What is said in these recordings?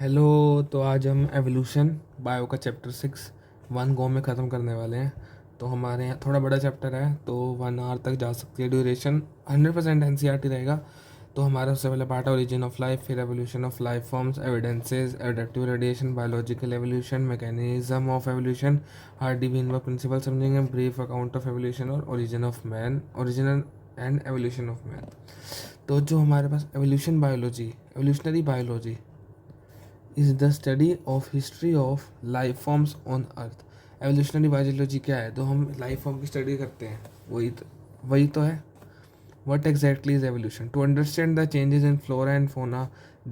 Hello. तो आज हम एवोल्यूशन बायो का चैप्टर 6 वन गो में ख़त्म करने वाले हैं। तो हमारे यहाँ थोड़ा बड़ा चैप्टर है, तो 1 आवर तक जा सकती है ड्यूरेशन। 100% एनसीईआरटी रहेगा। तो हमारा सबसे पहले पार्ट है ओरिजिन ऑफ लाइफ, फिर evolution of life forms, evidences, adaptive radiation, biological evolution, mechanism of evolution, Hardy Weinberg principle समझेंगे, ब्रीफ अकाउंट ऑफ एवोल्यूशन और origin of man, origin and evolution of man. तो जो हमारे पास evolution biology, evolutionary biology is the study of history of life forms on earth. Evolutionary biology क्या है? तो हम लाइफ फॉर्म की स्टडी करते हैं, वही तो है। What exactly is evolution? To understand the changes in flora and fauna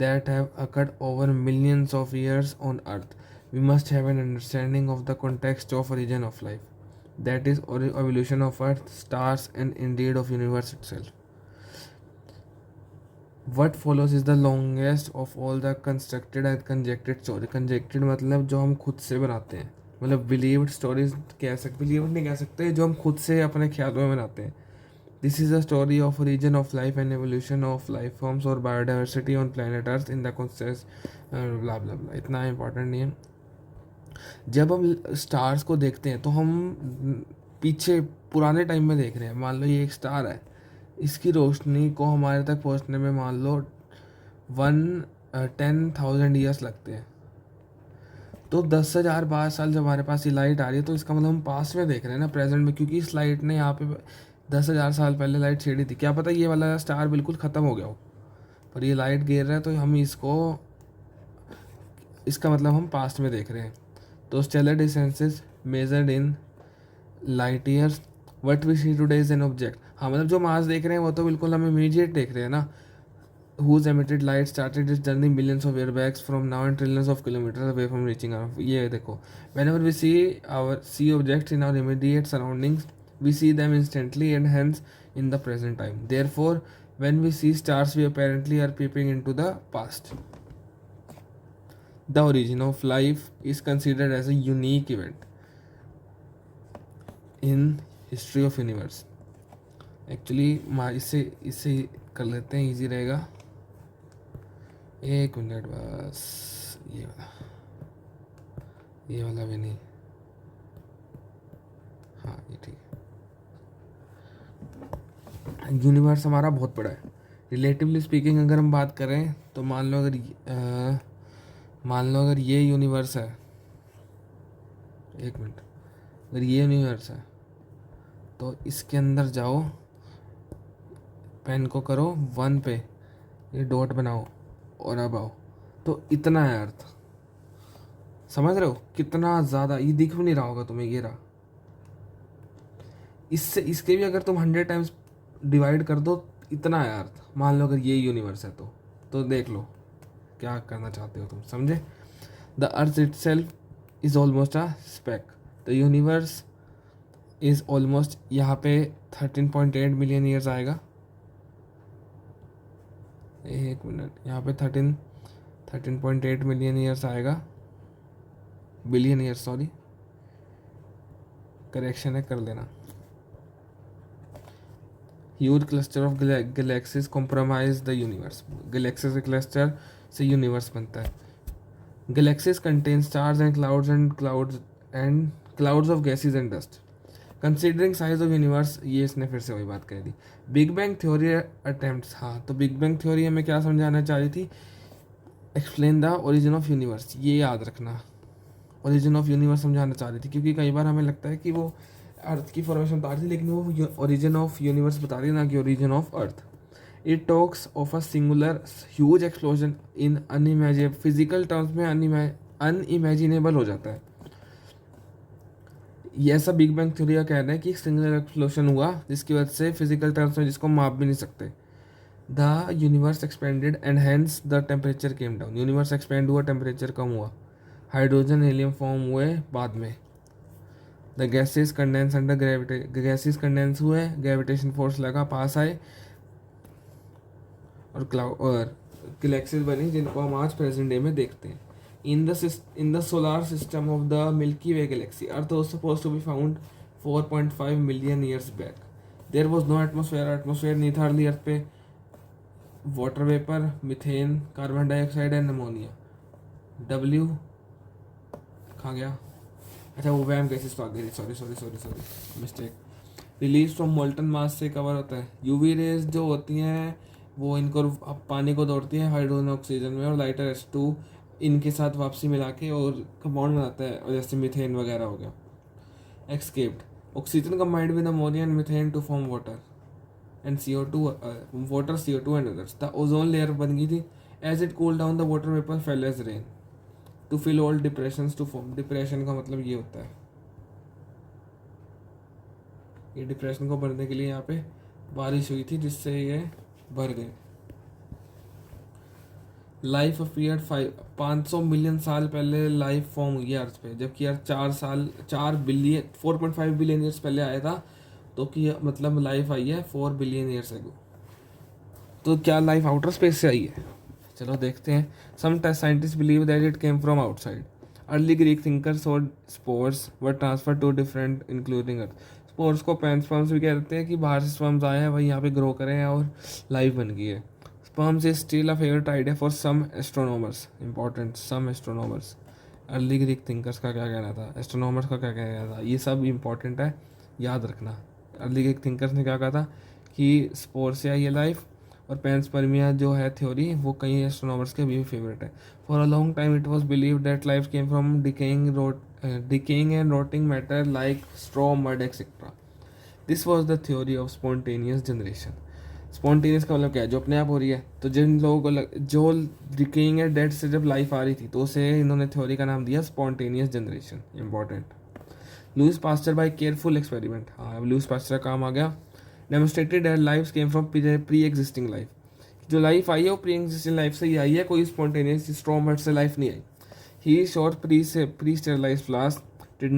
that have occurred over millions of years on Earth, we must have an understanding of the context of origin of life. That is, evolution of Earth, stars, and indeed of universe itself. What follows is the longest of all the constructed and conjectured story. Conjectured मतलब जो हम खुद से बनाते हैं, मतलब believed stories कह सकते, believed नहीं कह सकते, जो हम खुद से अपने ख्यालों में बनाते हैं। This is the story of origin of life and evolution of life forms or biodiversity on planet Earth in the context blah blah blah। इतना इम्पोर्टेंट नहीं है। जब हम स्टार्स को देखते हैं तो हम पीछे पुराने टाइम में देख रहे हैं। मान लो ये एक स्टार है, इसकी रोशनी को हमारे तक पहुंचने में मान लो 10,000 ईयर्स लगते हैं। तो 10,000 साल जब हमारे पास ये लाइट आ रही है, तो इसका मतलब हम पास में देख रहे हैं ना, प्रेजेंट में, क्योंकि इस लाइट ने यहाँ पे 10,000 साल पहले लाइट छेड़ी थी। क्या पता ये वाला स्टार बिल्कुल ख़त्म हो गया हो, पर ये लाइट गिर रहा है तो हम इसका मतलब हम पास्ट में देख रहे हैं। तो stellar distances measured in light years, what we see today is an object. हाँ, मतलब जो मास देख रहे हैं वो तो बिल्कुल हम इमीडिएट देख रहे हैं ना। whose emitted light started its journey millions of years back from now and trillions of kilometers away from reaching our। ये देखो, whenever we see objects in our immediate surroundings, we see them instantly and hence in the present time। Therefore, when we see stars, we apparently are peeping into the past। The origin of life is considered as a unique event in history of universe। Actually इससे इससे कर लेते हैं, easy रहेगा। एक minute बस, ये वाला भी नहीं। हाँ, ये ठीक है। यूनिवर्स हमारा बहुत बड़ा है। रिलेटिवली स्पीकिंग अगर हम बात करें तो मान लो अगर ये यूनिवर्स है, एक मिनट, अगर ये यूनिवर्स है तो इसके अंदर जाओ, पेन को करो 1 पे, ये डॉट बनाओ और अब आओ, तो इतना है अर्थ। समझ रहे हो कितना ज़्यादा? ये दिख भी नहीं रहा होगा तुम्हें, ये रहा। इससे इसके भी अगर तुम 100 टाइम्स डिवाइड कर दो, इतना है अर्थ। मान लो अगर ये यूनिवर्स है तो देख लो क्या करना चाहते हो तुम, समझे? The earth it self is almost a speck. The universe is almost, यहाँ पे 13.8 मिलियन ईयर्स आएगा। एक मिनट, यहाँ पे 13.8 मिलियन ईयर्स आएगा, बिलियन ईयर्स, सॉरी, करेक्शन है, कर लेना। Huge cluster of galaxies compromise the universe. Galaxies के क्लस्टर से यूनिवर्स बनता है। Galaxies contain stars and clouds of gases and dust. Considering size of universe, ये इसने फिर से वही बात कह दी। बिग बैंग थ्योरी अटेम्प्ट्स, हाँ, तो बिग बैंग थ्योरी हमें क्या समझाना चाह रही थी? Explain the origin of universe, ये याद रखना। ओरिजिन ऑफ यूनिवर्स समझाना चाह रही थी, क्योंकि कई बार हमें लगता है कि वो अर्थ की फॉर्मेशन बता रही थी, लेकिन वो ओरिजिन ऑफ यूनिवर्स बता रही है, ना कि origin of earth. It talks of a singular huge explosion in unimaginable, physical terms में अनइमेजिनेबल हो जाता है। ये ऐसा बिग बैंग थ्योरी का कहना है कि एक सिंगुलर एक्सप्लोजन हुआ जिसकी वजह से फिजिकल टर्म्स में जिसको माप भी नहीं सकते। The universe expanded and hence the temperature came down. Universe expand हुआ, टेम्परेचर कम हुआ, हाइड्रोजन हीलियम फॉर्म हुए बाद में। The gases condense under gases condense हुए, ग्रेविटेशन फोर्स लगा, पास आए, और गैलेक्सीज बनी जिनको हम आज प्रेजेंट डे में देखते हैं। In the solar system of the Milky Way galaxy, Earth was supposed to be found 4.5 million years back। There was no atmosphere नहीं था अर्ली अर्थ पे। Water vapour, methane, carbon dioxide and ammonia. W कहाँ गया, अच्छा वो warm gases तो आ गई, sorry sorry sorry sorry mistake. Release from molten mass से कवर होता है। यूवी रेज जो होती हैं वो इनको अब पानी को दौड़ती है हाइड्रोजन ऑक्सीजन में, और लाइटर H2 इनके साथ वापसी मिला के और कंपाउंड बनाता है, और जैसे मीथेन वगैरह हो गया। Escaped, oxygen combined with ammonia and methane to form water and CO2, water CO2 and others. The ozone layer बन गई थी। As it cool down the water vapour fell as rain to fill all depressions to form. Depression का मतलब ये होता है, ये depression को भरने के लिए यहाँ पे बारिश हुई थी जिससे ये भर गए। लाइफ अपीयर्ड 500 मिलियन साल पहले लाइफ फॉर्म हुई है अर्थ पे, जबकि अर्थ 4 बिलियन ईयर्स पहले आया था। तो कि मतलब लाइफ आई है 4 बिलियन ईयर्स एगो। तो क्या लाइफ आउटर स्पेस से आई है? चलो देखते हैं। Some scientist believe that it came from outside. Early Greek thinkers और spores were transfer to different including earth. Spores को पैनस्पर्म्स भी कहते हैं कि बाहर से स्पर्म्स आए हैं, वही यहाँ पे ग्रो करें और लाइफ बन गई है। Sperms is still a favourite idea for some astronomers. Important, some astronomers. Early Greek thinkers का क्या कहना था, एस्ट्रोनॉमर्स का क्या कहना था, ये सब इंपॉर्टेंट है, याद रखना। अर्ली ग्रीक थिंकर्स ने क्या कहा था कि स्पोर से आई है लाइफ, और पैंसपर्मिया जो है थ्योरी वो कई एस्ट्रोनॉमर्स के भी फेवरेट है। For a long time it was believe that life came from decaying and rotting matter like straw mud etcetera. This was the theory of spontaneous generation. Spontaneous का मतलब क्या है, जो अपने आप हो रही है। तो जिन लोगों को जो डिकेइंग है डेड से जब लाइफ आ रही थी, तो उसे इन्होंने थ्योरी का नाम दिया spontaneous generation. Important. Louis Pasteur by careful experiment, हाँ अब लुइस पास्चर का काम आ गया। Demonstrated that life came from pre existing life. जो लाइफ आई है वो प्री एग्जिस्टिंग लाइफ से ही आई है, कोई स्पॉन्टेनियस स्ट्रॉन्ग से लाइफ नहीं आई। He short pre sterilized flask did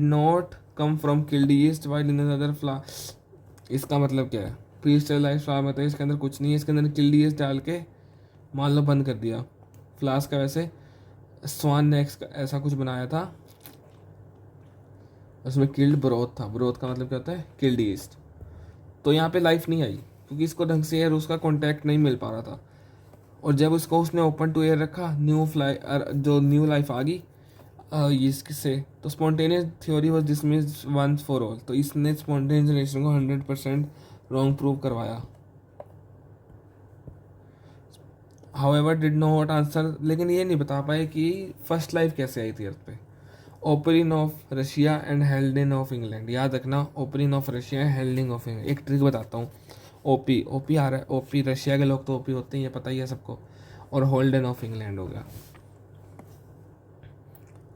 not come from killed yeast while in another flask. इसका मतलब क्या है? प्री स्टेरलाइज्ड फ्लास्क मतलब इसके अंदर कुछ नहीं है, इसके अंदर किल्ड यीस्ट डाल के मान लो बंद कर दिया फ्लास्क का। वैसे स्वान ने ऐसा कुछ बनाया था, उसमें किल्ड ब्रोथ था। ब्रोथ का मतलब क्या होता है? Killed yeast. तो यहाँ पे लाइफ नहीं आई क्योंकि इसको ढंग से एयर उसका कांटेक्ट नहीं मिल पा रहा था। और जब उसको उसने ओपन टू एयर रखा, जो न्यू लाइफ आ गई इससे, तो spontaneous theory was dismissed once for all. तो इसने स्पॉन्टेनियस जनरेशन को 100% रॉन्ग प्रूव करवाया। हाउएवर डिड नॉट आंसर, लेकिन ये नहीं बता पाए कि फर्स्ट लाइफ कैसे आई थी अर्थ पे। Oparin of Russia and Haldane of England, याद रखना। Oparin of Russia and Haldane of England. एक ट्रिक बताता हूँ। ओपी आ रहा है, ओपी रशिया के लोग तो ओपी होते हैं, ये पता ही है सबको। और होल्डन ऑफ इंग्लैंड हो गया।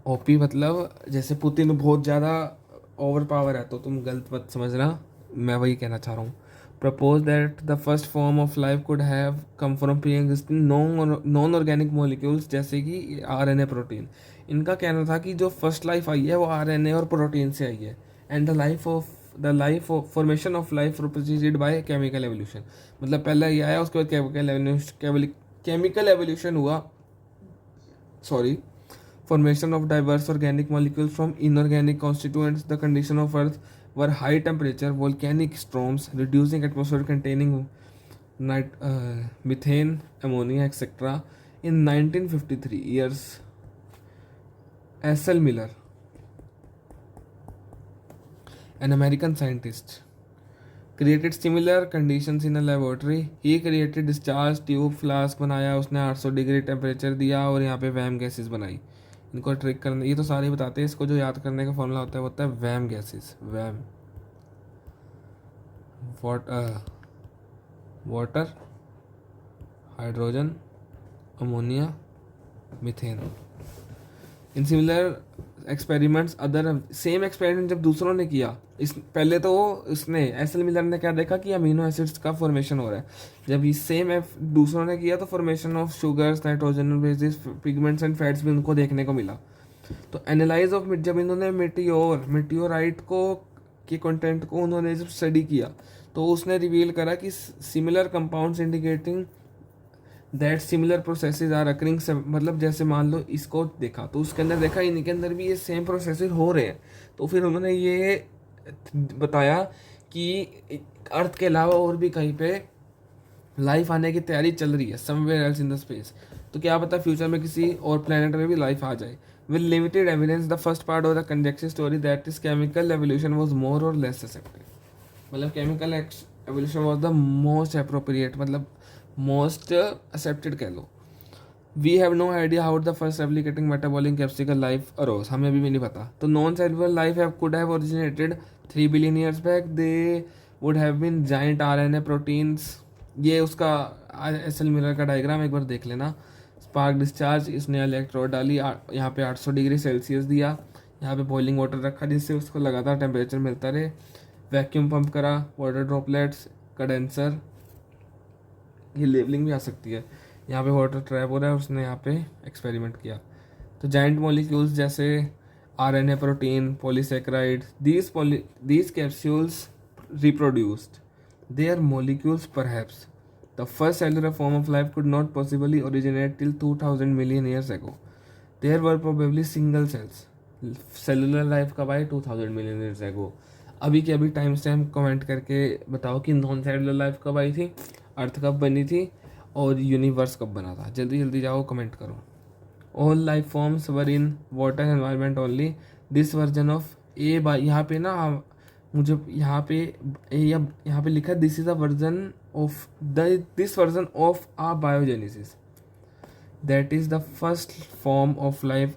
ओपी मतलब जैसे पुतिन बहुत ज़्यादा ओवर पावर है, तो तुम गलत मत समझना, मैं वही कहना चाह रहा हूँ। Propose that the first form of life could have come from pre existing non organic molecules, जैसे कि RNA प्रोटीन। इनका कहना था कि जो फर्स्ट लाइफ आई है वो RNA और प्रोटीन से आई है। And the life formation of life proceeded by chemical evolution. मतलब पहले ये आया, उसके बाद केमिकल एवोल्यूशन हुआ, sorry, formation of diverse organic molecules from inorganic constituents. The condition of Earth were high temperature, volcanic storms, reducing atmosphere containing methane, ammonia, etc. In 1953 years, S.L. Miller, an American scientist, created similar conditions in a laboratory. He created discharge tube flask बनाया उसने, 800 degree temperature दिया और यहाँ पे वैम gases बनाई। इनको trick करने, ये तो सारे बताते हैं, इसको जो याद करने का फॉर्मूला होता है वो होता है warm gases. Warm water, hydrogen, ammonia, methane. In similar experiments other, same experiment जब दूसरों ने किया, इस पहले तो इसने एस.एल. मिलर ने क्या देखा कि अमीनो एसिड्स का फॉर्मेशन हो रहा है। जब ये सेम दूसरों ने किया तो formation of sugars, nitrogen bases, pigments and fats भी उनको देखने को मिला। तो एनालाइज ऑफ जब इन्होंने मेटियोराइट को के कंटेंट को उन्होंने जब स्टडी किया, तो उसने रिवील करा कि similar compounds indicating that similar processes are occurring. मतलब जैसे मान लो इसको देखा तो उसके अंदर देखा इनके अंदर भी ये सेम प्रोसेसेस हो रहे हैं। तो फिर उन्होंने ये बताया कि अर्थ के अलावा और भी कहीं पे लाइफ आने की तैयारी चल रही है, somewhere else in the space. तो क्या पता फ्यूचर में किसी और प्लेनेट में भी लाइफ आ जाए। With limited evidence the first part of the conjecture story that is chemical evolution was more or less accepted. मतलब chemical evolution was the most appropriate, मतलब मोस्ट एक्सेप्टेड कह लो। We have no idea how the first replicating metabolic capsular life arose, हमें अभी भी नहीं पता। तो non cellular life could have originated 3 billion years back, they would have been giant RNA proteins. ये उसका एसल मिलर का डायग्राम एक बार देख लेना। स्पार्क डिस्चार्ज, इसने इलेक्ट्रोड डाली, यहाँ पे 800 डिग्री सेल्सियस दिया, यहाँ पे बॉइलिंग वाटर रखा जिससे उसको लगातार टेम्परेचर मिलता रहे, वैक्यूम पंप करा, वाटर ड्रॉपलेट्स, कंडेंसर, ये लेबलिंग भी आ सकती है। यहाँ पे वाटर ट्रैप हो रहा है, उसने यहाँ पे एक्सपेरिमेंट किया। तो जाइंट मॉलिक्यूल्स जैसे RNA, protein, polysaccharide, these capsules reproduced their molecules perhaps the first cellular form of life could not possibly originate till 2000 million years ago. There were probably single cells. Cellular life कब आई? 2000 million years ago. अभी के अभी time stamp comment करके बताओ कि non cellular life कब आई थी, अर्थ कब बनी थी और यूनिवर्स कब बना था। जल्दी जल्दी जाओ कमेंट करो। All life forms were in water environment only. This version of a by, यहाँ पे ना मुझे यहाँ पे लिखा this is a version of this version of abiogenesis that is the first form of life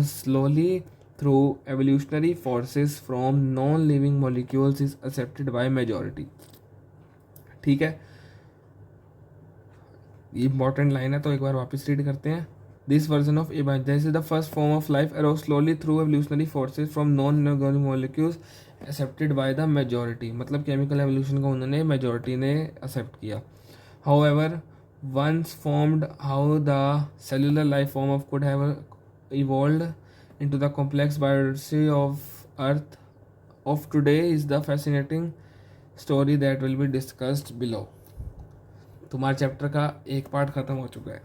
slowly through evolutionary forces from non living molecules is accepted by majority. ठीक है, ये इंपॉर्टेंट लाइन है तो एक बार वापस read करते हैं। This version of a this is the first form of life arose slowly through evolutionary forces from non organic molecules accepted by the majority. मतलब केमिकल एवोल्यूशन को उन्होंने मेजॉरिटी ने एक्सेप्ट किया। However once formed, how the cellular life form of could have evolved into the complex biology of earth of today is the fascinating story that will be discussed below. तुम्हारे chapter का एक part खत्म हो चुका है।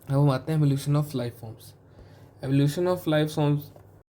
अब हम आते हैं evolution of life forms. Evolution of life forms